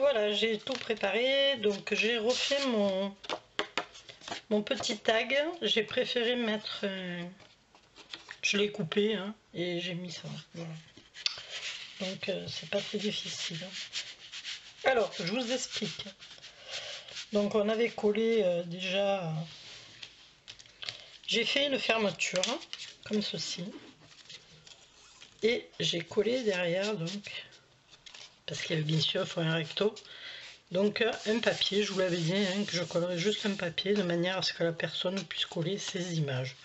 voilà, j'ai tout préparé, donc j'ai refait mon petit tag. J'ai préféré mettre, je l'ai coupé hein, et j'ai mis ça. Voilà. Donc c'est pas très difficile. Alors, je vous explique. Donc on avait collé déjà, j'ai fait une fermeture comme ceci et j'ai collé derrière donc, parce qu'il y avait bien sûr il faut un recto, donc un papier, je vous l'avais dit hein, que je collerai juste un papier de manière à ce que la personne puisse coller ses images.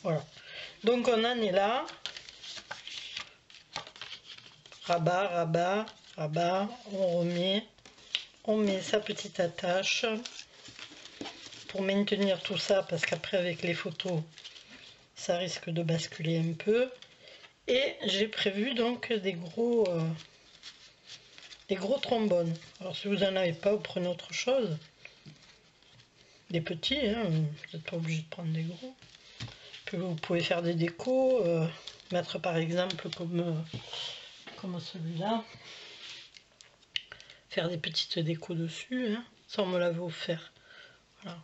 Voilà, donc on en est là, rabat, rabat, rabat, on remet, on met sa petite attache pour maintenir tout ça parce qu'après avec les photos ça risque de basculer un peu. Et j'ai prévu donc des gros trombones. Alors si vous n'en avez pas, vous prenez autre chose. Des petits, hein, vous n'êtes pas obligé de prendre des gros. Puis vous pouvez faire des décos, mettre par exemple comme celui-là. Faire des petites décos dessus, hein. Ça on me l'avait offert. Voilà.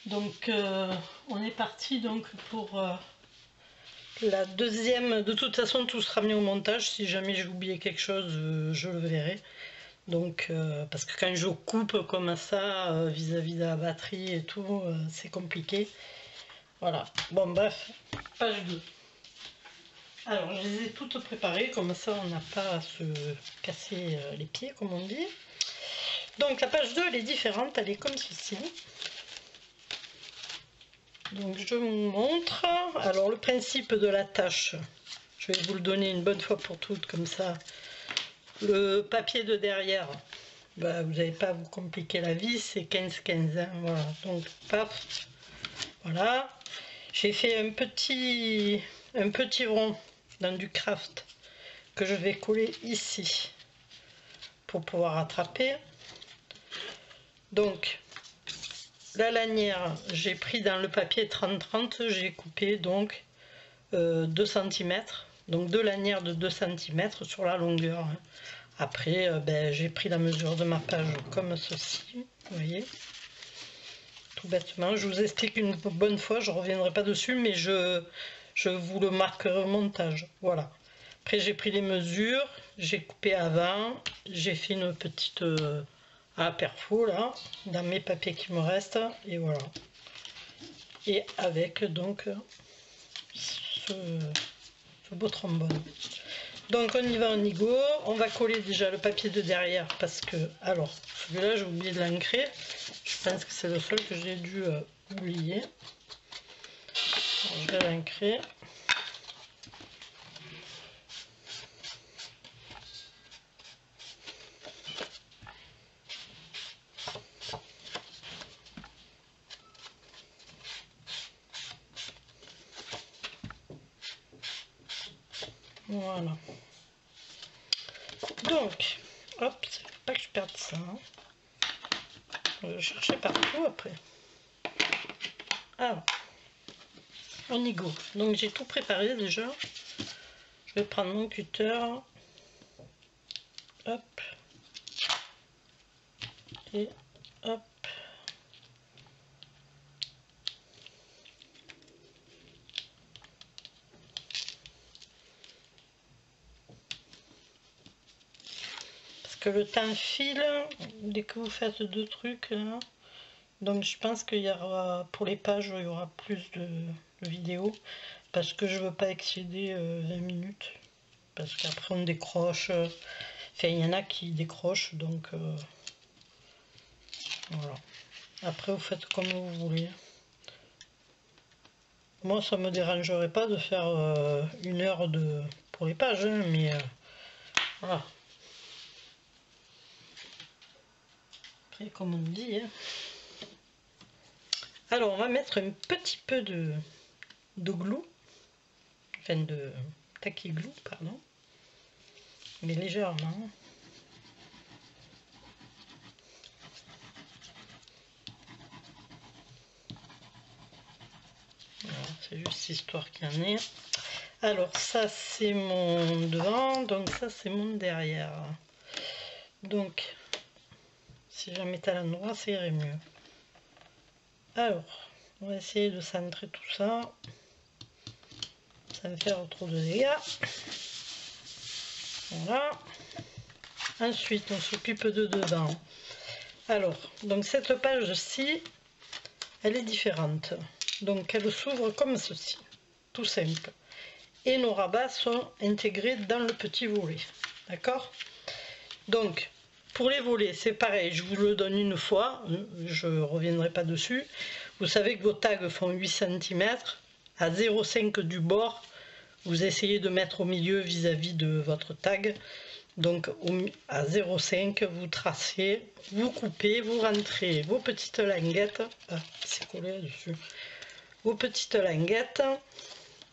Donc on est parti donc pour la deuxième. De toute façon tout sera mis au montage, si jamais j'ai oublié quelque chose je le verrai. Donc parce que quand je coupe comme ça vis-à-vis de la batterie et tout c'est compliqué. Voilà, bon bref, page 2. Alors je les ai toutes préparées, comme ça on n'a pas à se casser les pieds comme on dit. Donc la page 2 elle est différente, elle est comme ceci. Donc je vous montre. Alors le principe de la tâche, je vais vous le donner une bonne fois pour toutes comme ça. Le papier de derrière, bah, vous n'allez pas à vous compliquer la vie, c'est 15-15. Hein, voilà, donc paf, voilà. J'ai fait un petit rond dans du craft que je vais coller ici pour pouvoir attraper. Donc la lanière, j'ai pris dans le papier 30-30, j'ai coupé donc 2 cm, donc 2 lanières de 2 cm sur la longueur. Hein. Après, ben, j'ai pris la mesure de ma page comme ceci, vous voyez, tout bêtement. Je vous explique une bonne fois, je ne reviendrai pas dessus, mais je vous le marquerai au montage. Voilà. Après, j'ai pris les mesures, j'ai coupé avant, j'ai fait une petite à perfo là, dans mes papiers qui me restent, et voilà. Et avec donc ce beau trombone. Donc on y va en nigo, on va coller déjà le papier de derrière parce que, alors celui-là j'ai oublié de l'ancrer, je pense que c'est le seul que j'ai dû oublier. Alors, je vais l'ancrer. Voilà. Donc, hop, c'est pas que je perde ça. Hein. Je vais chercher partout après. Alors, on y go. Donc j'ai tout préparé déjà. Je vais prendre mon cutter. Hop. Et hop. Que le temps file dès que vous faites deux trucs là. Donc je pense qu'il y aura pour les pages il y aura plus de vidéos parce que je veux pas excéder 20 minutes parce qu'après on décroche, enfin il y en a qui décrochent donc voilà, après vous faites comme vous voulez. Moi ça me dérangerait pas de faire 1 heure pour les pages hein, mais voilà. Comme on dit. Hein. Alors on va mettre un petit peu de glue, enfin de tacky glue, pardon, mais légèrement. Voilà, c'est juste histoire qu'il y en ait. Alors ça c'est mon devant, donc ça c'est mon derrière. Donc si je la mettais à l'endroit, ça irait mieux. Alors, on va essayer de centrer tout ça, sans faire trop de dégâts. Voilà. Ensuite, on s'occupe de devant. Alors, donc cette page-ci, elle est différente. Donc, elle s'ouvre comme ceci, tout simple. Et nos rabats sont intégrés dans le petit volet. D'accord? Donc, pour les volets, c'est pareil, je vous le donne une fois, je ne reviendrai pas dessus. Vous savez que vos tags font 8 cm, à 0,5 du bord, vous essayez de mettre au milieu vis-à-vis de votre tag. Donc à 0,5, vous tracez, vous coupez, vous rentrez vos petites languettes, c'est collé là-dessus, vos petites languettes,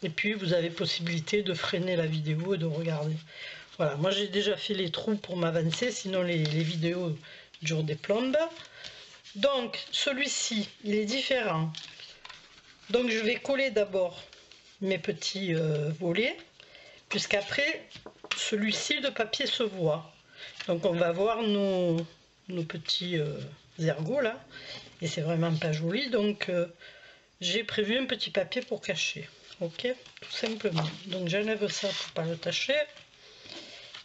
et puis vous avez possibilité de freiner la vidéo et de regarder. Voilà, moi j'ai déjà fait les trous pour m'avancer, sinon les vidéos durent des plombes. Donc celui-ci, il est différent. Donc je vais coller d'abord mes petits volets, puisqu'après, celui-ci de papier se voit. Donc on va voir nos petits ergots là, et c'est vraiment pas joli, donc j'ai prévu un petit papier pour cacher. Ok, tout simplement. Donc j'enlève ça pour pas le tacher.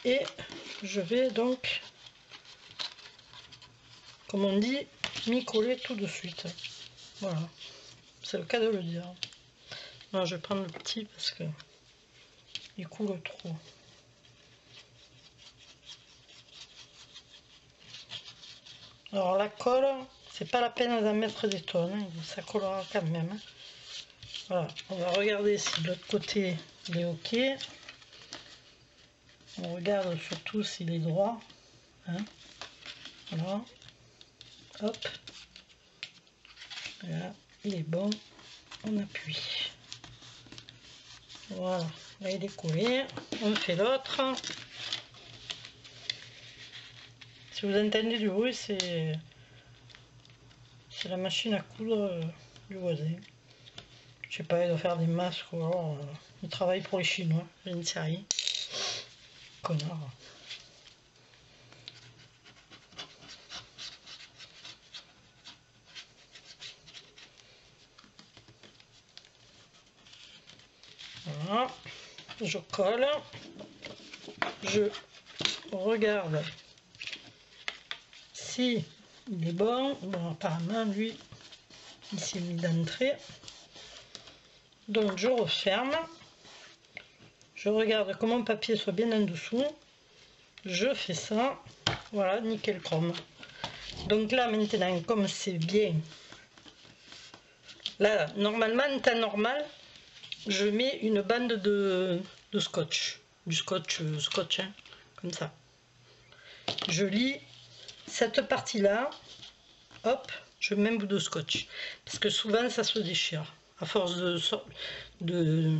Et je vais donc, comme on dit, m'y coller tout de suite. Voilà, c'est le cas de le dire. Non, je vais prendre le petit parce que il coule trop. Alors la colle, c'est pas la peine d'en mettre des tonnes, hein, ça collera quand même. Voilà, on va regarder si de l'autre côté il est ok. On regarde surtout s'il est droit. Hein. Voilà. Hop. Là, il est bon. On appuie. Voilà. Là, il est collé. On fait l'autre. Si vous entendez du bruit, c'est la machine à coudre du voisin. Je sais pas, il doit faire des masques ou alors il travaille pour les Chinois. Je ne sais rien. Connard. Voilà, je colle, je regarde si il est bon. Bon, apparemment lui il s'est mis d'entrée, donc je referme, je regarde que mon papier soit bien en dessous, je fais ça, voilà, nickel chrome. Donc là maintenant, comme c'est bien, là normalement en temps normal, je mets une bande de scotch, du scotch, hein, comme ça. Je lis cette partie là, hop, je mets un bout de scotch, parce que souvent ça se déchire, à force de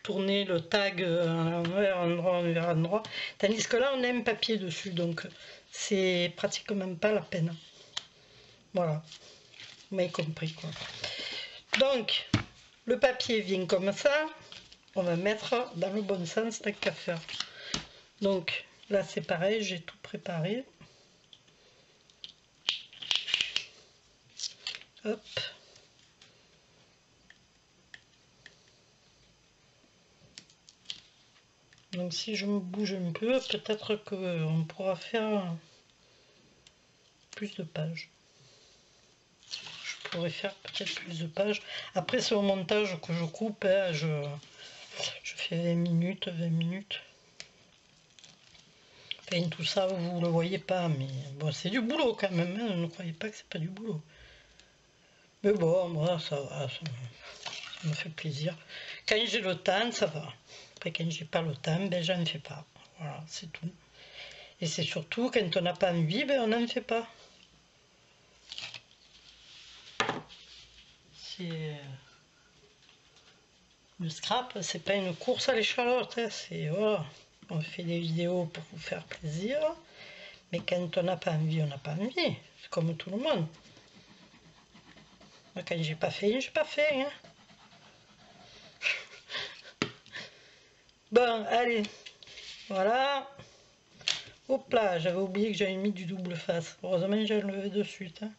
tourner le tag envers endroit, tandis que là on a un papier dessus, donc c'est pratiquement pas la peine. Voilà, vous m'avez compris quoi. Donc, le papier vient comme ça, on va mettre dans le bon sens tant qu'à faire. Donc là c'est pareil, j'ai tout préparé. Hop. Donc si je me bouge un peu, peut-être qu'on pourra faire plus de pages. Je pourrais faire peut-être plus de pages. Après c'est au montage que je coupe, hein, je fais 20 minutes, 20 minutes. Enfin, tout ça vous le voyez pas, mais bon c'est du boulot quand même, hein, ne croyez pas que c'est pas du boulot. Mais bon, moi ça va, ça me fait plaisir. Quand j'ai le temps, ça va. Après quand j'ai pas le temps, ben j'en fais pas. Voilà, c'est tout. Et c'est surtout quand on n'a pas envie, ben on n'en fait pas. Le scrap, c'est pas une course à l'échalote, hein, c'est voilà, on fait des vidéos pour vous faire plaisir, mais quand on n'a pas envie, on n'a pas envie, c'est comme tout le monde. Moi, quand j'ai pas fait, j'ai pas fait. Hein. Bon, allez, voilà. Hop là, j'avais oublié que j'avais mis du double face. Heureusement, j'ai enlevé de suite. Hein.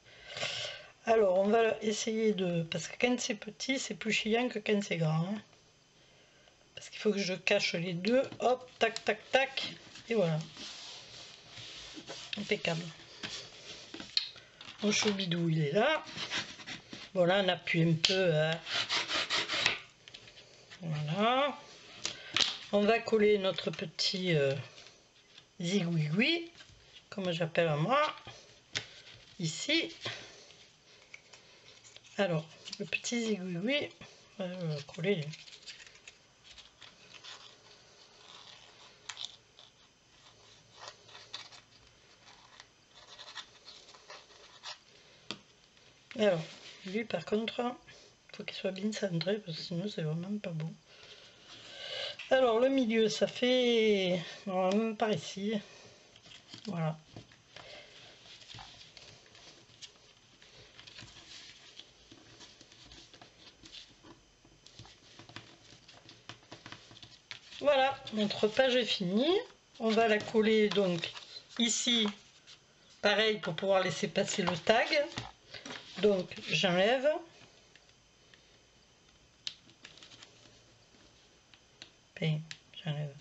Alors, on va essayer de... Parce que quand c'est petit, c'est plus chiant que quand c'est grand. Hein. Parce qu'il faut que je cache les deux. Hop, tac, tac, tac. Et voilà. Impeccable. Mon choubidou, il est là. Bon, là, on appuie un peu. Hein. Voilà. On va coller notre petit zigouigoui, comme j'appelle à moi. Ici. Alors, le petit zigouigoui, on va le coller. Alors, lui par contre, il faut qu'il soit bien centré parce que sinon c'est vraiment pas beau. Alors le milieu, ça fait normalement par ici. Voilà. Voilà, notre page est finie. On va la coller donc ici, pareil pour pouvoir laisser passer le tag. Donc j'enlève. J'enlève.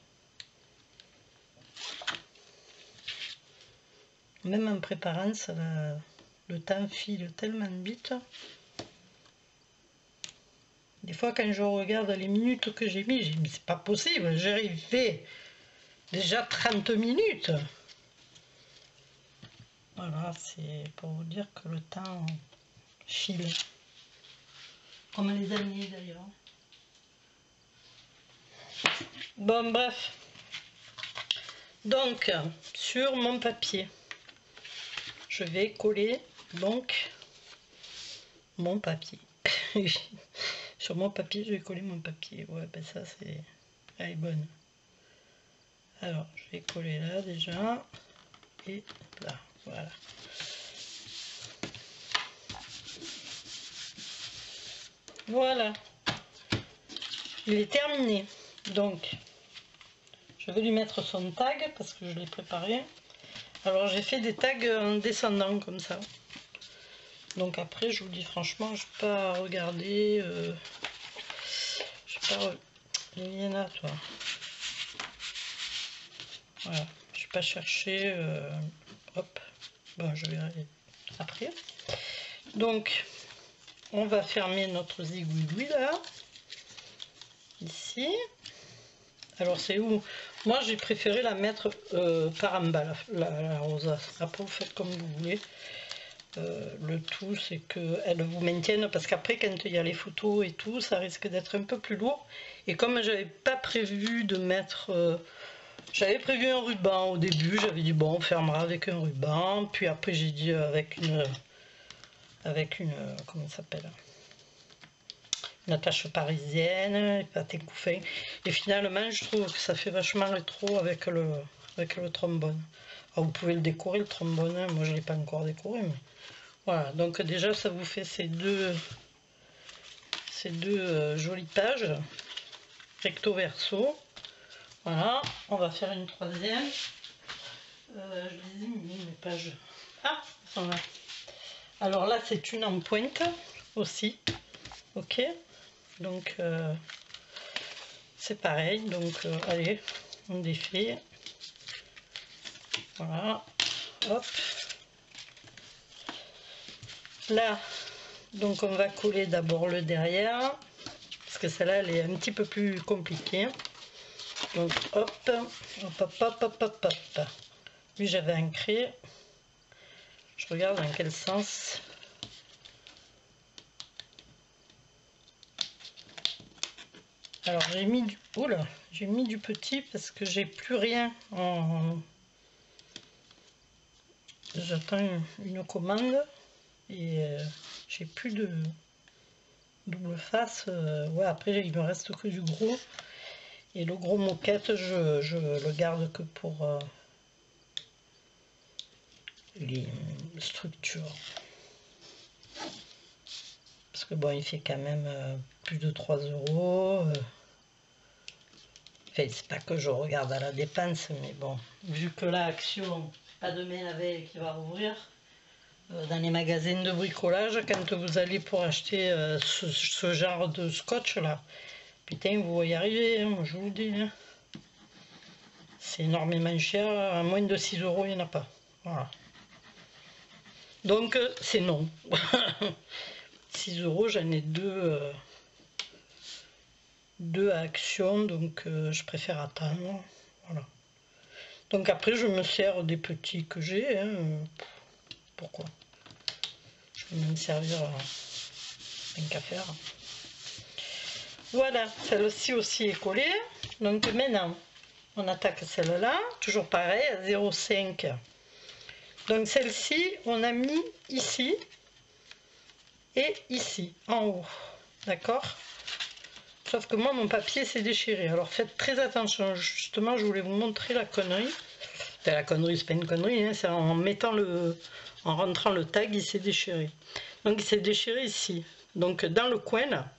Même en préparant, ça va, le temps file tellement vite. Des fois, quand je regarde les minutes que j'ai mis, je dis mais c'est pas possible, j'ai arrivé déjà 30 minutes. Voilà, c'est pour vous dire que le temps file. Comme les années d'ailleurs. Bon, bref. Donc, sur mon papier, je vais coller donc mon papier. Sur mon papier, je vais coller mon papier. Ouais, ben ça, c'est... Elle est bonne. Alors, je vais coller là déjà. Et là, voilà. Voilà. Il est terminé. Donc, je vais lui mettre son tag parce que je l'ai préparé. Alors, j'ai fait des tags en descendant comme ça. Donc après, je vous dis franchement, je ne vais pas regarder. Je sais pas. Liliana, toi. Voilà. Je ne vais pas chercher. Hop. Bon, je verrai après. Donc, on va fermer notre zigouigoui là. Ici. Alors, c'est où? Moi, j'ai préféré la mettre par en bas, la rosace. Après, vous faites comme vous voulez. Le tout, c'est qu'elle vous maintienne, parce qu'après, quand il y a les photos et tout, ça risque d'être un peu plus lourd. Et comme j'avais pas prévu de mettre... j'avais prévu un ruban au début, j'avais dit bon, on fermera avec un ruban. Puis après, j'ai dit avec une comment ça s'appelle? Une attache parisienne, pâté couffin. Et finalement, je trouve que ça fait vachement rétro avec le trombone. Alors, vous pouvez le décorer, le trombone, hein. Moi je ne l'ai pas encore décoré, mais voilà. Donc déjà, ça vous fait ces deux jolies pages, recto verso. Voilà, on va faire une troisième. Je les ai mis, mes pages. Ah, elles sont là. Alors là, c'est une en pointe aussi. Ok, donc c'est pareil. Donc allez, on défait. Voilà, hop. Là, donc on va coller d'abord le derrière, parce que celle-là, elle est un petit peu plus compliquée. Donc hop, hop, hop, hop, hop, hop, hop. Lui, j'avais ancré. Je regarde dans quel sens. Alors j'ai mis du... Oula, j'ai mis du petit parce que j'ai plus rien en... J'attends une commande et j'ai plus de double face. Ouais, après il me reste que du gros. Et le gros moquette, je le garde que pour les structures. Parce que bon, il fait quand même plus de 3 €. Enfin, c'est pas que je regarde à la dépense, mais bon, vu que là, Action, pas demain la veille qui va rouvrir, dans les magasins de bricolage, quand vous allez pour acheter ce genre de scotch là, putain, vous voyez arriver, hein, je vous le dis. Hein. C'est énormément cher, à moins de 6 euros, il n'y en a pas. Voilà. Donc, c'est non. 6 euros, j'en ai deux à Action, donc je préfère attendre. Voilà. Donc après, je me sers des petits que j'ai. Hein. Pourquoi? Je vais m'en servir tant qu'à faire. Voilà, celle-ci aussi est collée. Donc maintenant, on attaque celle-là. Toujours pareil, à 0,5. Donc celle-ci, on a mis ici et ici, en haut. D'accord? Sauf que moi, mon papier s'est déchiré. Alors faites très attention. Justement, je voulais vous montrer la connerie. Enfin, la connerie, c'est pas une connerie. Hein, c'est en rentrant le tag, il s'est déchiré. Donc il s'est déchiré ici. Donc dans le coin, là,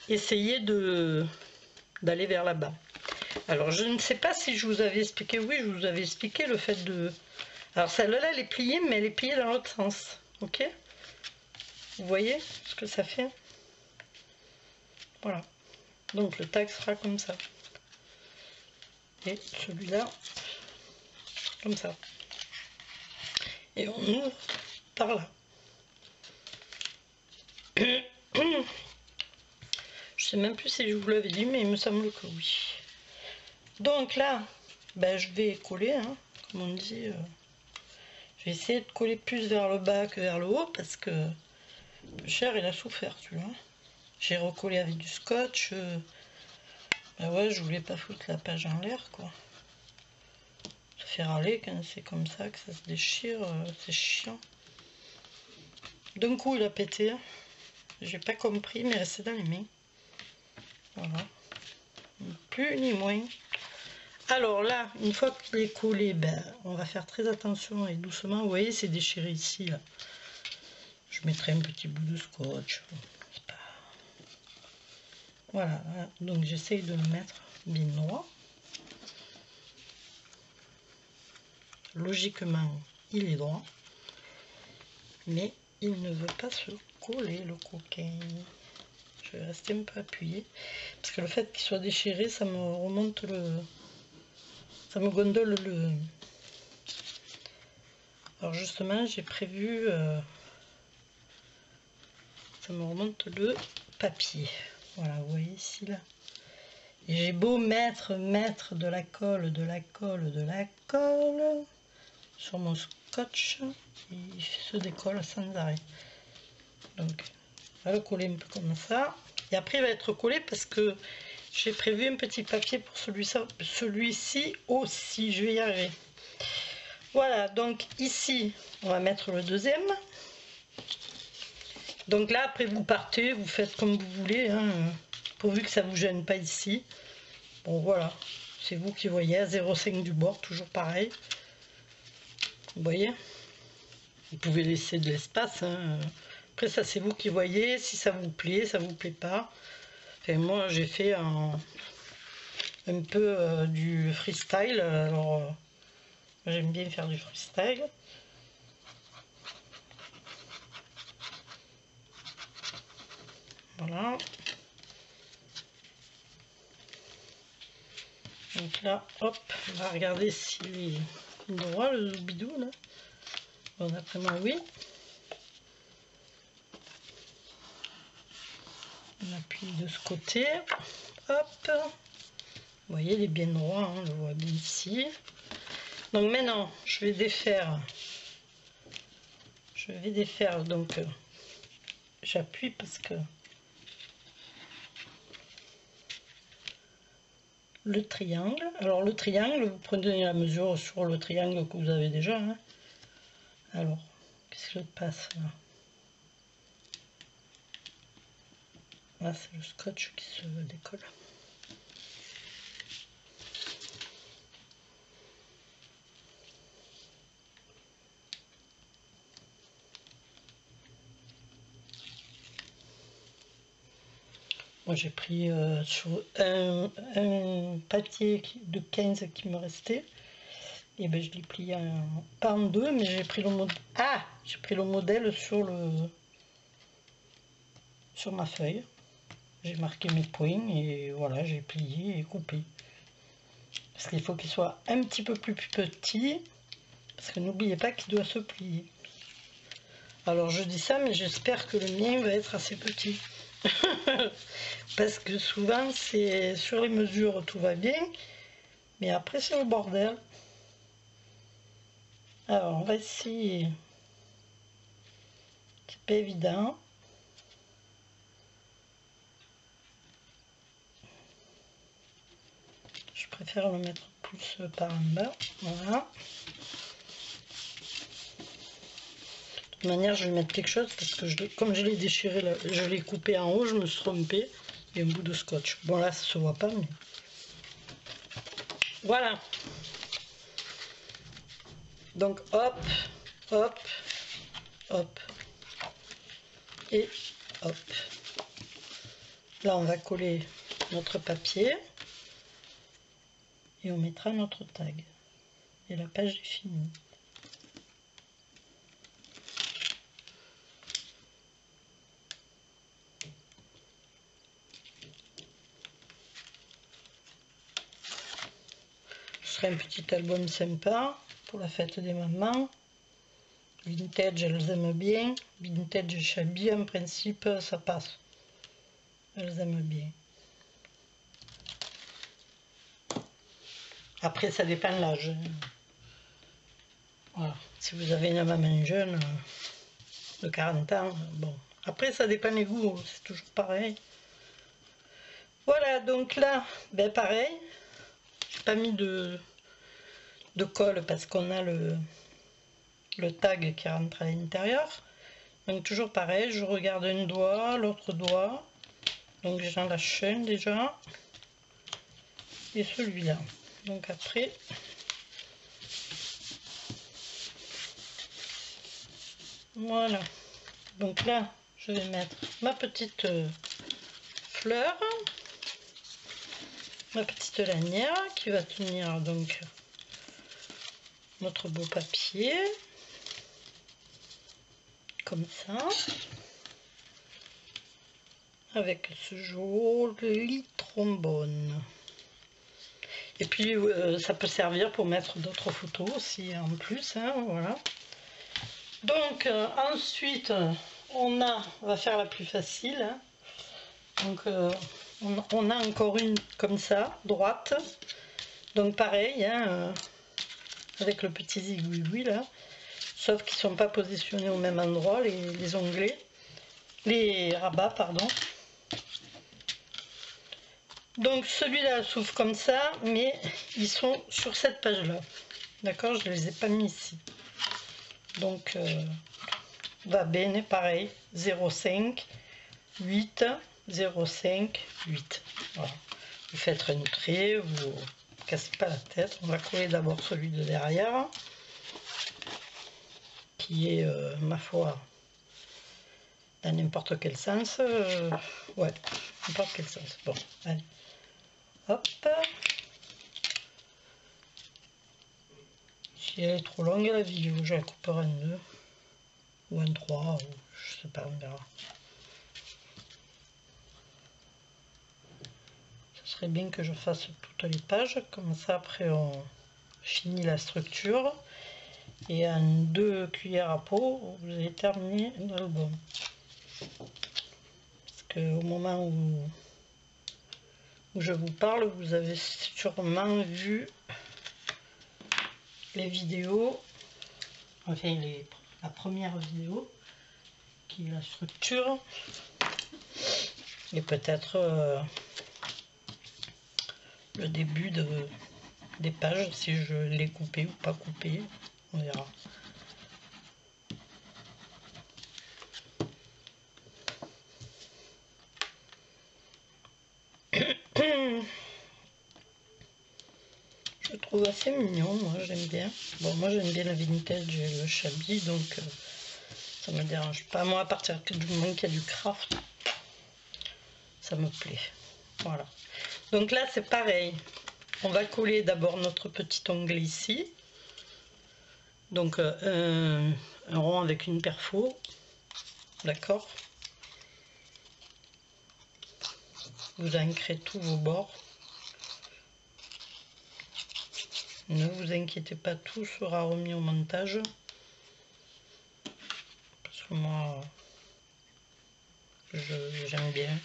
essayez d'aller vers là-bas. Alors je ne sais pas si je vous avais expliqué. Oui, je vous avais expliqué le fait de... Alors celle-là, elle est pliée, mais elle est pliée dans l'autre sens. Ok? Vous voyez ce que ça fait? Voilà. Donc le tag sera comme ça. Et celui-là, comme ça. Et on ouvre par là. Je sais même plus si je vous l'avais dit, mais il me semble que oui. Donc là, ben, je vais coller, hein, comme on dit. Je vais essayer de coller plus vers le bas que vers le haut, parce que le cher, il a souffert, tu vois. J'ai recollé avec du scotch. Ben ouais, je voulais pas foutre la page en l'air, quoi. Ça fait râler quand c'est comme ça, que ça se déchire, c'est chiant. D'un coup, il a pété. J'ai pas compris, mais c'est dans les mains. Voilà. Ni plus ni moins. Alors là, une fois qu'il est collé, ben, on va faire très attention et doucement. Vous voyez, c'est déchiré ici. Là. Je mettrai un petit bout de scotch. Pas... Voilà, voilà. Donc j'essaye de le mettre bien droit. Logiquement, il est droit. Mais il ne veut pas se coller, le coquin. Je vais rester un peu appuyé. Parce que le fait qu'il soit déchiré, ça me remonte le... Ça me gondole le... Alors justement, j'ai prévu... ça me remonte le papier. Voilà, vous voyez ici, là. Et j'ai beau mettre de la colle, sur mon scotch, il se décolle sans arrêt. Donc, on va le coller un peu comme ça. Et après, il va être collé parce que j'ai prévu un petit papier pour celui-ci aussi. Je vais y arriver. Voilà, donc ici, on va mettre le deuxième. Donc là, après, vous partez, vous faites comme vous voulez, hein, pourvu que ça ne vous gêne pas ici. Bon, voilà, c'est vous qui voyez, à 0,5 du bord, toujours pareil. Vous voyez? Vous pouvez laisser de l'espace. Hein. Après, ça, c'est vous qui voyez, si ça vous plaît, ça vous plaît pas. Enfin, moi, j'ai fait un peu du freestyle. Alors, j'aime bien faire du freestyle. Voilà. Donc là, hop, on va regarder s'il est droit le zoubidou là. Bon, d'après moi, oui. On appuie de ce côté. Hop. Vous voyez, il est bien droit, hein, on le voit bien ici. Donc maintenant, je vais défaire. Donc j'appuie parce que le triangle. Alors le triangle, vous prenez la mesure sur le triangle que vous avez déjà. Hein. Alors, qu'est-ce que je passe là? Là, c'est le scotch qui se décolle. Moi j'ai pris sur un papier de 15 qui me restait. Et ben je l'ai plié pas en deux, mais j'ai pris le modèle. Ah, j'ai pris le modèle sur ma feuille. J'ai marqué mes points et voilà, j'ai plié et coupé. Parce qu'il faut qu'il soit un petit peu plus petit. Parce que n'oubliez pas qu'il doit se plier. Alors je dis ça, mais j'espère que le mien va être assez petit. Parce que souvent, c'est sur les mesures, tout va bien. Mais après, c'est le bordel. Alors, on va essayer. C'est pas évident. Je préfère le mettre plus par en bas. Voilà. De toute manière, je vais mettre quelque chose parce que comme je l'ai déchiré, là, je l'ai coupé en haut, je me suis trompée. Il y a un bout de scotch. Bon, là, ça se voit pas, mais voilà. Donc, hop, hop, hop. Et hop. Là, on va coller notre papier. Et on mettra notre tag. Et la page est finie. Ce serait un petit album sympa pour la fête des mamans. Vintage, elles aiment bien. Vintage et Shabby, en principe, ça passe. Elles aiment bien. Après, ça dépend de l'âge. Voilà. Si vous avez une maman jeune de 40 ans, bon. Après, ça dépend des goûts, c'est toujours pareil. Voilà, donc là, ben pareil. J'ai pas mis de colle parce qu'on a le tag qui rentre à l'intérieur. Donc toujours pareil, je regarde un doigt, l'autre doigt. Donc j'en lâche un déjà. Et celui-là. Donc après, voilà. Donc là, je vais mettre ma petite fleur, ma petite lanière qui va tenir donc notre beau papier. Comme ça. Avec ce joli trombone. Et puis ça peut servir pour mettre d'autres photos aussi en plus, hein, voilà. Donc ensuite on va faire la plus facile, hein. Donc on a encore une comme ça, droite. Donc pareil, hein, avec le petit zigouigoui là, sauf qu'ils ne sont pas positionnés au même endroit, les onglets, les rabats, pardon. Donc celui-là s'ouvre comme ça, mais ils sont sur cette page-là. D'accord, je ne les ai pas mis ici. Donc va bene, pareil, 0,5, 8, 0,5, 8. Voilà. Vous faites un trait, vous ne cassez pas la tête. On va coller d'abord celui de derrière, qui est, ma foi, dans n'importe quel sens. Ouais, n'importe quel sens. Bon, allez. Hop. Si elle est trop longue la vidéo, je la couperai en 2 ou en 3, ou je sais pas, on verra. Ce serait bien que je fasse toutes les pages, comme ça après on finit la structure et en 2 cuillères à peau vous avez terminé l'album. Parce que au moment où je vous parle, vous avez sûrement vu les vidéos, enfin la première vidéo qui est la structure, et peut-être le début des pages, si je l'ai coupé ou pas coupé, on verra. Je le trouve assez mignon, moi j'aime bien. Bon, moi j'aime bien le vintage et le Shabby, donc ça me dérange pas. Moi, à partir du moment qu'il y a du craft, ça me plaît. Voilà. Donc là c'est pareil. On va coller d'abord notre petit onglet ici. Donc un rond avec une perfo. D'accord. Vous ancrez tous vos bords. Ne vous inquiétez pas, tout sera remis au montage. Parce que moi, j'aime bien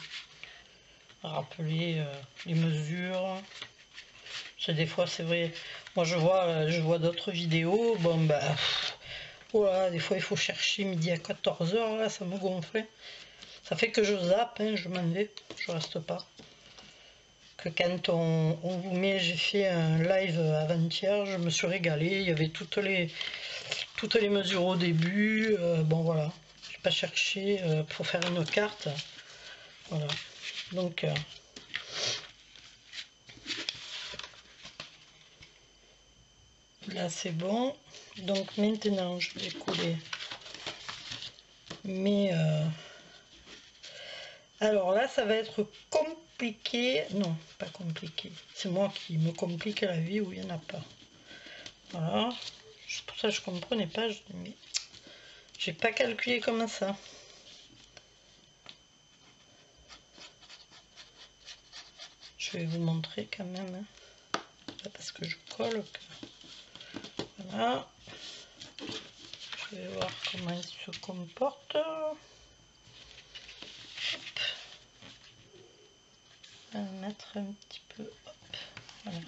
rappeler les mesures. C'est des fois, c'est vrai. Moi, je vois d'autres vidéos. Bon, bah, voilà, des fois, il faut chercher midi à 14 h. Là, ça me gonflait. Ça fait que je zappe, hein, je m'en vais, je reste pas. Que quand on vous met, j'ai fait un live avant-hier, je me suis régalée. Il y avait toutes les mesures au début. Bon, voilà. J'ai pas cherché pour faire une carte. Voilà. Donc, là, c'est bon. Donc, maintenant, je vais coller mes... Alors là, ça va être compliqué. Non, pas compliqué. C'est moi qui me complique la vie où il n'y en a pas. Voilà. Pour ça, je ne comprenais pas. Mais j'ai pas calculé comme ça. Je vais vous montrer quand même. Hein. Pas parce que je colle. Voilà. Je vais voir comment il se comporte. On va mettre un petit peu. Hop. Voilà.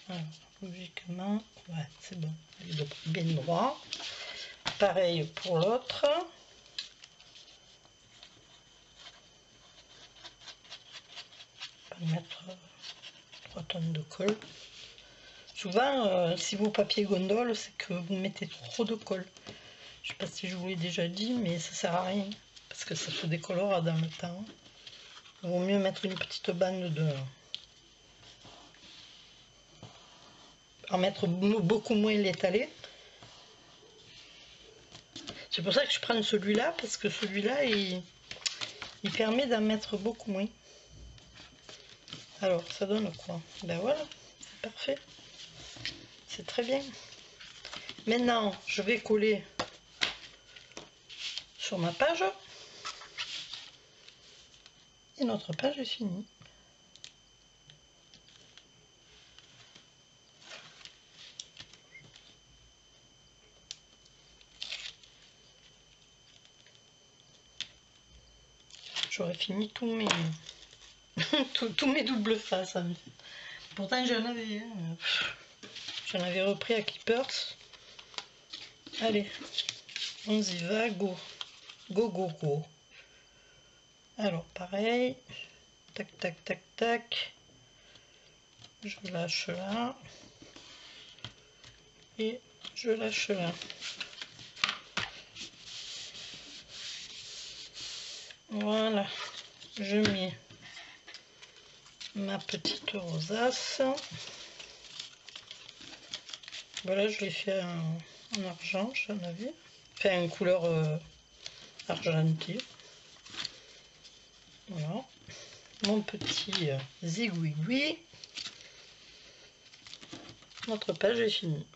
Alors, logiquement, ouais, c'est bon. Il est bien droit. Pareil pour l'autre. On va mettre 3 tonnes de colle. Souvent, si vos papiers gondoles, c'est que vous mettez trop de colle. Je sais pas si je vous l'ai déjà dit, mais ça sert à rien. Parce que ça se décolore dans le temps. Il vaut mieux mettre une petite bande de... En mettre beaucoup moins l'étaler. C'est pour ça que je prends celui-là, parce que celui-là, il permet d'en mettre beaucoup moins. Alors, ça donne quoi? Ben voilà, c'est parfait. C'est très bien. Maintenant, je vais coller sur ma page. Et notre page est finie. J'aurais fini tous mes tous mes doubles faces. Pourtant j'en avais repris à Keepers. Allez, on y va, go. Go, go, go. Alors pareil. Tac, tac, tac, tac. Je lâche là. Et je lâche là. Voilà. Je mets ma petite rosace. Voilà, je l'ai fait en argent, j'en avais. Enfin, une couleur argentée. Voilà. Mon petit zigouigoui. Notre page est finie.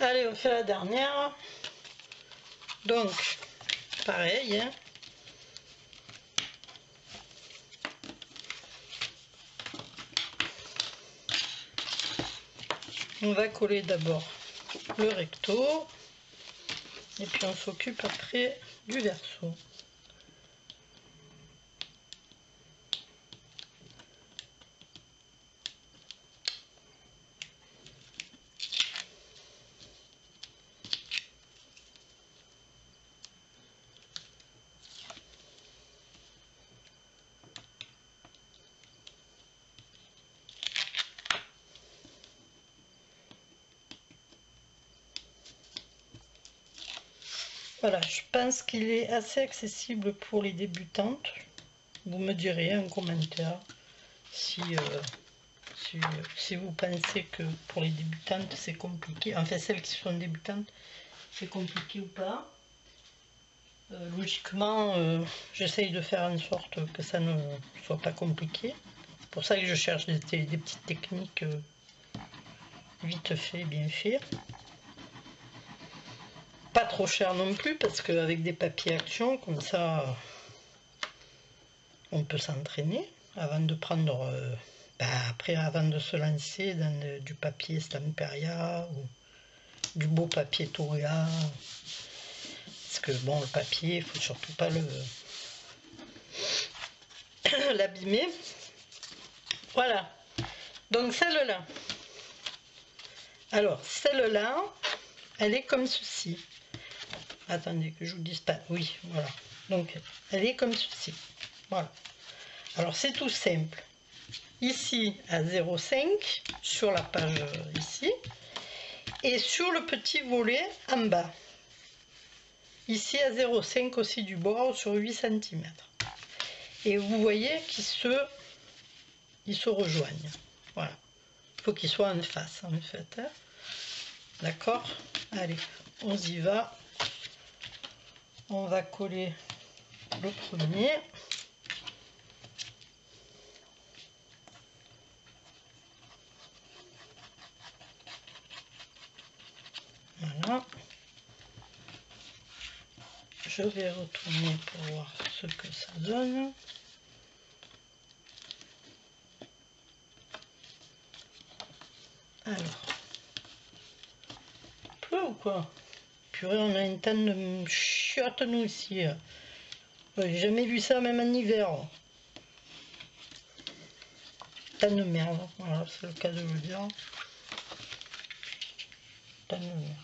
Allez, on fait la dernière. Donc, pareil. Hein. On va coller d'abord le recto. Et puis on s'occupe après du verso. Voilà, je pense qu'il est assez accessible pour les débutantes. Vous me direz en commentaire si si vous pensez que pour les débutantes c'est compliqué, enfin celles qui sont débutantes, c'est compliqué ou pas. Logiquement, j'essaye de faire en sorte que ça ne soit pas compliqué. C'est pour ça que je cherche des petites techniques vite fait, bien fait. Pas trop cher non plus, parce qu'avec des papiers action, comme ça, on peut s'entraîner avant de prendre, après avant de se lancer dans du papier Stamperia ou du beau papier Toria. Parce que bon, le papier, il faut surtout pas l'abîmer. Voilà. Donc celle-là. Alors, celle-là, elle est comme ceci. Attendez que je vous dise pas. Oui, voilà. Donc, elle est comme ceci. Voilà. Alors, c'est tout simple. Ici, à 0,5, sur la page ici. Et sur le petit volet en bas. Ici, à 0,5 aussi du bord, sur 8 cm. Et vous voyez qu'ils se rejoignent. Voilà. Il faut qu'ils soient en face, en fait. Hein. D'accord? Allez, on y va. On va coller le premier. Voilà. Je vais retourner pour voir ce que ça donne. Alors, pleut ou quoi? Purée, on a une tonne de chiottes nous ici. J'ai jamais vu ça même en hiver. Tonne de merde, voilà, c'est le cas de le dire. Tonne de merde.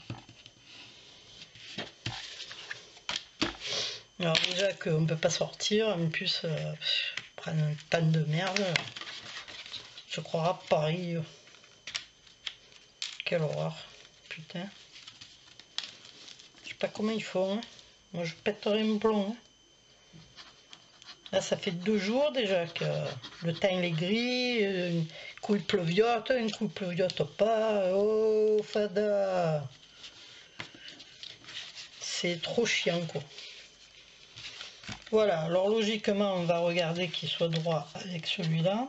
Alors déjà qu'on ne peut pas sortir, en plus prendre un tonne de merde. Je croirais Paris. Quelle horreur. Putain. Je sais pas comment ils font. Hein. Moi je pèterai un plomb. Hein. Là ça fait 2 jours déjà que le temps il est gris, un coup il pleuviote, un coup il pleuviote pas. Oh fada. C'est trop chiant quoi. Voilà, alors logiquement on va regarder qu'il soit droit avec celui-là.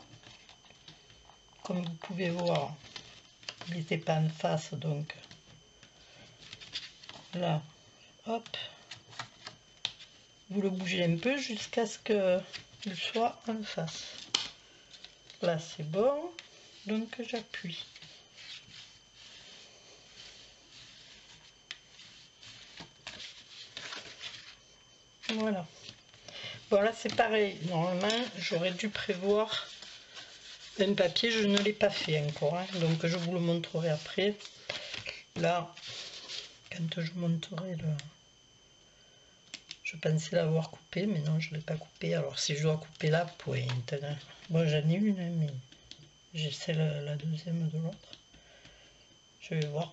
Comme vous pouvez voir, il n'était pas en face donc là, hop, vous le bougez un peu jusqu'à ce qu'il soit en face. Là c'est bon, donc j'appuie. Voilà. Bon là c'est pareil, normalement j'aurais dû prévoir un papier, je ne l'ai pas fait encore, hein, donc je vous le montrerai après. Là, quand je monterai le... Je pensais l'avoir coupé, mais non, je ne l'ai pas coupé. Alors si je dois couper la pointe, là. Bon j'en ai une, hein, mais j'ai celle, la deuxième de l'autre. Je vais voir.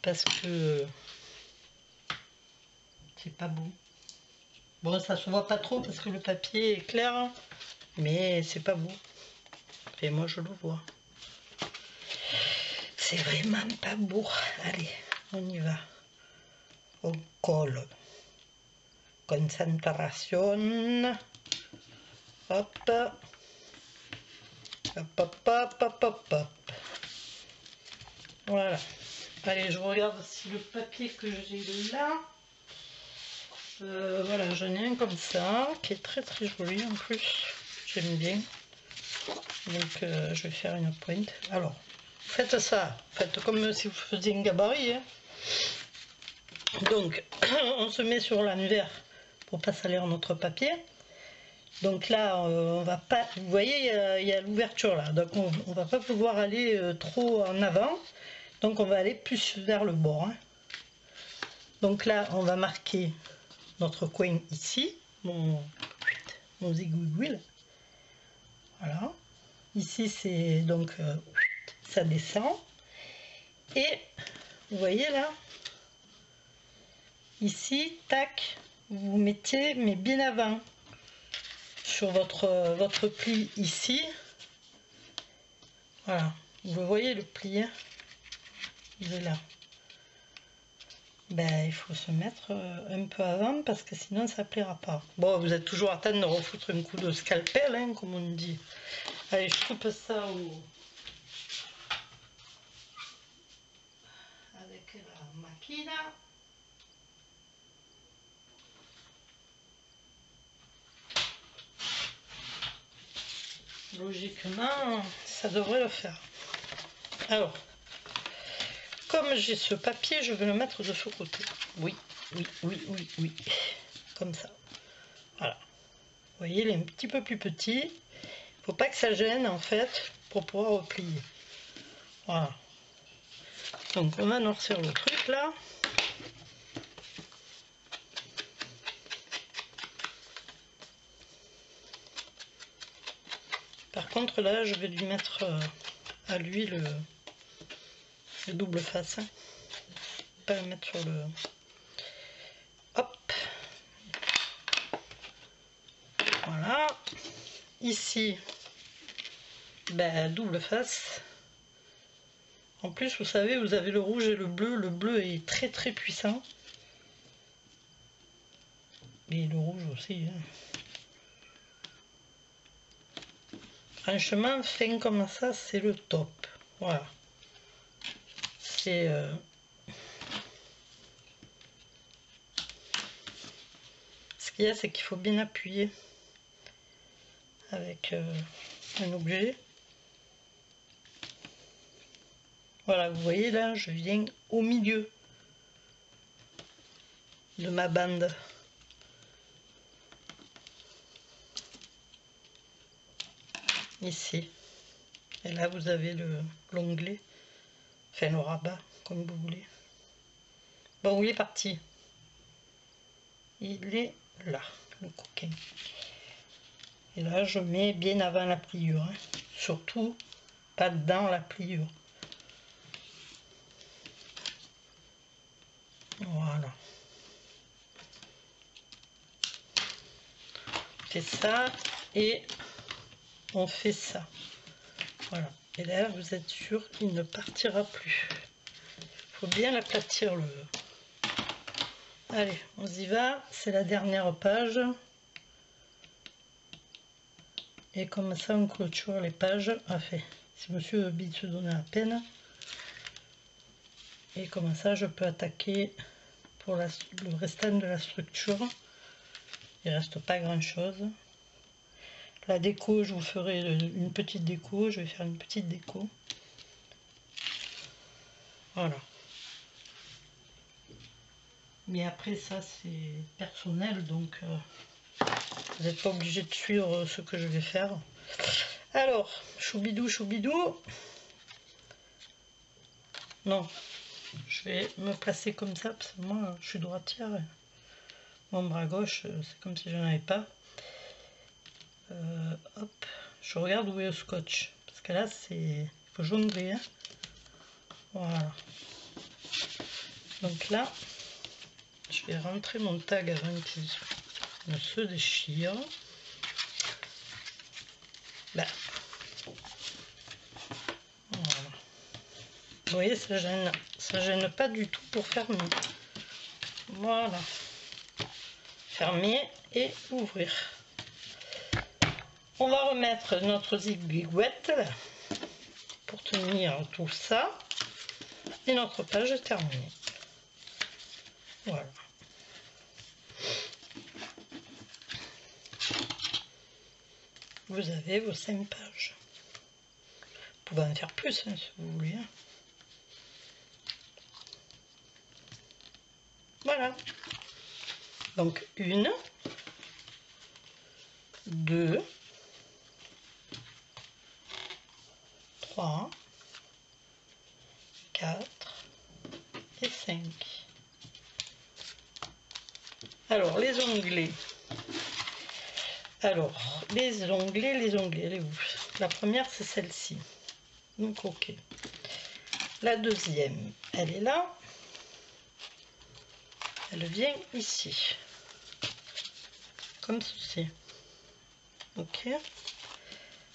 Parce que c'est pas beau. Bon, ça se voit pas trop parce que le papier est clair, mais c'est pas beau. Et moi, je le vois. C'est vraiment pas beau. Allez, on y va. On colle. Concentration. Hop. Hop, hop, hop, hop, hop, hop. Voilà. Allez, je regarde si le papier que j'ai là. Voilà, j'en ai un comme ça, qui est très très joli en plus. J'aime bien. Donc je vais faire une pointe. Alors, faites ça. Faites comme si vous faisiez un gabarit. Hein. Donc, on se met sur l'envers pour pas salir notre papier. Donc là, on va pas... Vous voyez, il y a l'ouverture là. Donc on va pas pouvoir aller trop en avant. Donc on va aller plus vers le bord. Hein. Donc là, on va marquer notre coin ici, mon zigouigouille. Voilà. Ici, c'est donc ça descend. Et vous voyez là, ici, tac, vous mettez mais bien avant sur votre pli ici. Voilà, vous voyez le pli, hein, il est là. Ben, il faut se mettre un peu avant parce que sinon ça plaira pas. Bon, vous êtes toujours à temps de refoutre un coup de scalpel, hein, comme on dit. Allez, je coupe ça avec la machine. Logiquement, ça devrait le faire. Alors, comme j'ai ce papier, je vais le mettre de ce côté. Oui, oui, oui, oui, oui. Comme ça. Voilà. Vous voyez, il est un petit peu plus petit. Il ne faut pas que ça gêne, en fait, pour pouvoir replier. Voilà. Donc, on va noircir le truc, là. Par contre, là, je vais lui mettre à lui le double face. Hein. Pas le mettre sur le... Hop. Voilà. Ici, ben, double face. En plus, vous savez, vous avez le rouge et le bleu. Le bleu est très très puissant. Et le rouge aussi. Hein. Franchement, fin comme ça, c'est le top. Voilà. C'est... Ce qu'il y a, c'est qu'il faut bien appuyer avec un objet. Voilà, vous voyez là, je viens au milieu de ma bande. Ici. Et là, vous avez l'onglet, enfin le rabat, comme vous voulez. Bon, il est parti. Il est là, le coquin. Et là, je mets bien avant la pliure. Hein. Surtout, pas dans la pliure. Voilà. On fait ça et on fait ça. Voilà. Et là, vous êtes sûr qu'il ne partira plus. Il faut bien l'aplatir le... Allez, on y va. C'est la dernière page. Et comme ça, on clôture les pages. Enfin, si monsieur veut bien se donner la peine. Et comme ça, je peux attaquer pour le restant de la structure. Il ne reste pas grand chose. La déco, je vous ferai une petite déco. Je vais faire une petite déco. Voilà. Mais après, ça, c'est personnel. Donc, vous n'êtes pas obligé de suivre ce que je vais faire. Alors, choubidou, choubidou. Non. Je vais me placer comme ça. Parce que moi, je suis droitière. Mon bras gauche, c'est comme si je n'en avais pas. Hop, je regarde où est le scotch. Parce que là, il faut jongler. Hein. Voilà. Donc là, je vais rentrer mon tag avant qu'il ne se déchire. Là. Voilà. Vous voyez, ça gêne pas du tout pour fermer. Voilà. Fermer et ouvrir. On va remettre notre zigouette pour tenir tout ça. Et notre page est terminée. Voilà. Vous avez vos 5 pages. Vous pouvez en faire plus hein, si vous voulez. Voilà. Donc 1, 2, 3, 4 et 5. Alors les onglets. Alors les onglets, elle est où? La première c'est celle-ci. Donc ok. La deuxième, elle est là. Elle vient ici, comme ceci. Ok.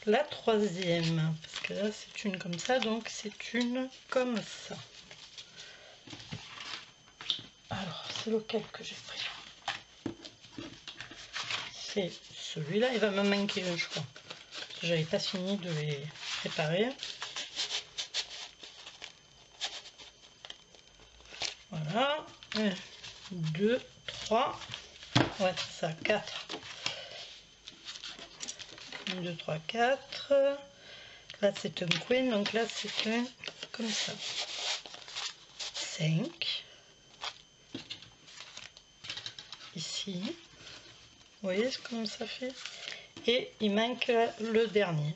La troisième, parce que là c'est une comme ça, donc c'est une comme ça. Alors, c'est lequel que j'ai pris? C'est celui-là, il va me manquer un, je crois. J'avais pas fini de les préparer. Voilà. 1, 2, 3. Ouais, c'est ça, 4. 1, 2, 3, 4. Là, c'est un queen, donc là, c'est un comme ça. 5. Ici. Vous voyez comment ça fait? Et il manque le dernier.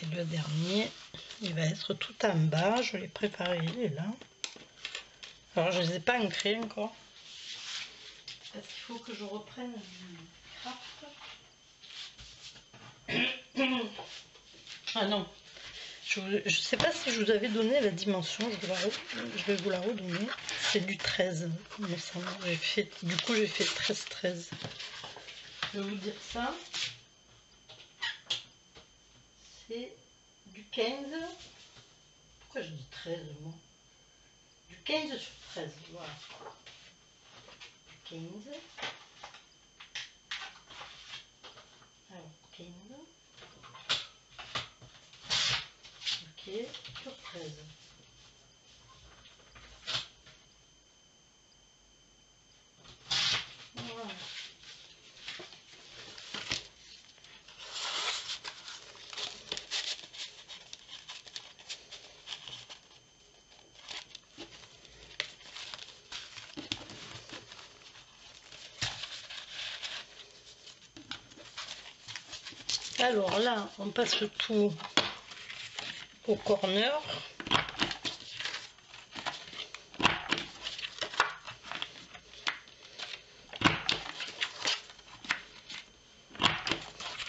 Et le dernier, il va être tout en bas. Je l'ai préparé, il est là. Alors, je ne les ai pas ancrés encore. Parce qu'il faut que je reprenne du craft. Ah non. Je ne sais pas si je vous avais donné la dimension. Je vais vous la redonner. C'est du 13, il me semble. Du coup, j'ai fait 13-13. Je vais vous dire ça. C'est du 15. Pourquoi je dis 13 moi? Du 15 sur 13, voilà. Du 15. Alors, 15. Ok, sur 13. Voilà. Alors là, on passe tout au corner.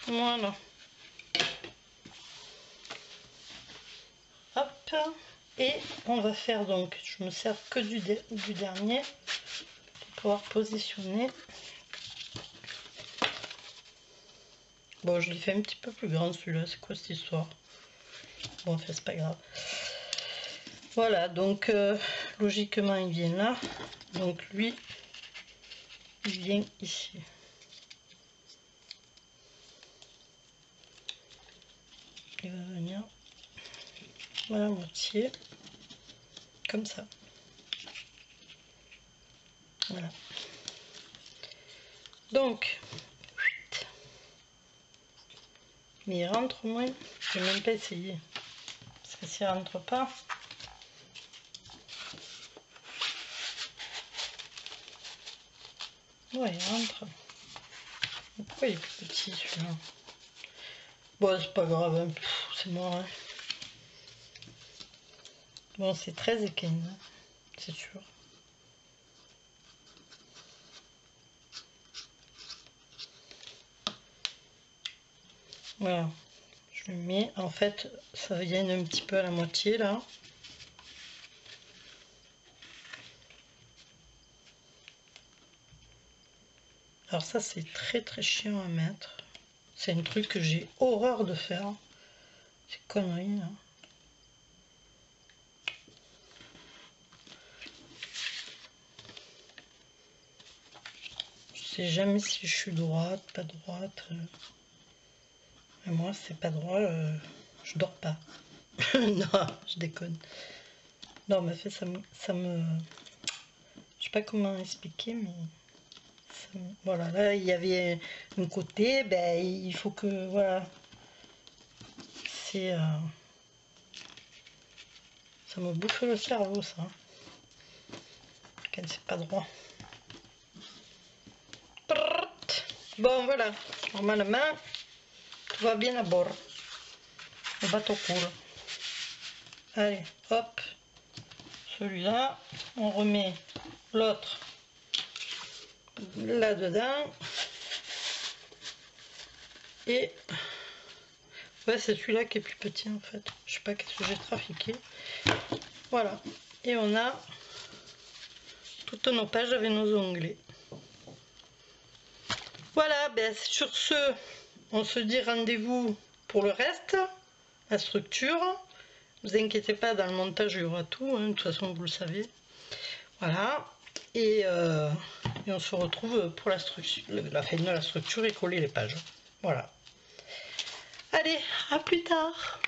Voilà. Hop. Et on va faire donc, je me sers que du dernier pour pouvoir positionner. Bon, je l'ai fait un petit peu plus grand celui-là, c'est quoi cette histoire? Bon, enfin, c'est pas grave. Voilà, donc logiquement il vient là. Donc lui, il vient ici. Il va venir à la moitié, comme ça. Voilà. Donc, mais il rentre moins. Je vais même pas essayer. Parce que s'il rentre pas. Ouais, il rentre. Pourquoi il est plus petit celui-là? Bon, c'est pas grave, hein. C'est mort. Hein. Bon, c'est 13 et 15, hein. C'est sûr. Voilà. Je le mets. En fait, ça vient un petit peu à la moitié là. Alors ça, c'est très très chiant à mettre. C'est un truc que j'ai horreur de faire. C'est connerie là. Je sais jamais si je suis droite, pas droite. Et moi, c'est pas droit, je dors pas. Non, je déconne. Non, mais fait, ça me... Je sais pas comment expliquer, mais... Voilà, là, il y avait un côté, ben, il faut que... Voilà. C'est... Ça me bouffe le cerveau, ça. Quand c'est pas droit. Bon, voilà. Normalement, tout va bien à bord. Le bateau coule. Allez, hop. Celui-là, on remet l'autre là-dedans. Et ouais, c'est celui-là qui est plus petit en fait. Je sais pas qu'est-ce que j'ai trafiqué. Voilà, et on a toutes nos pages avec nos onglets. Voilà, ben sur ce, on se dit rendez-vous pour le reste, la structure. Ne vous inquiétez pas, dans le montage il y aura tout, hein, de toute façon vous le savez. Voilà, et on se retrouve pour la structure, la fin de la structure et coller les pages. Voilà. Allez, à plus tard.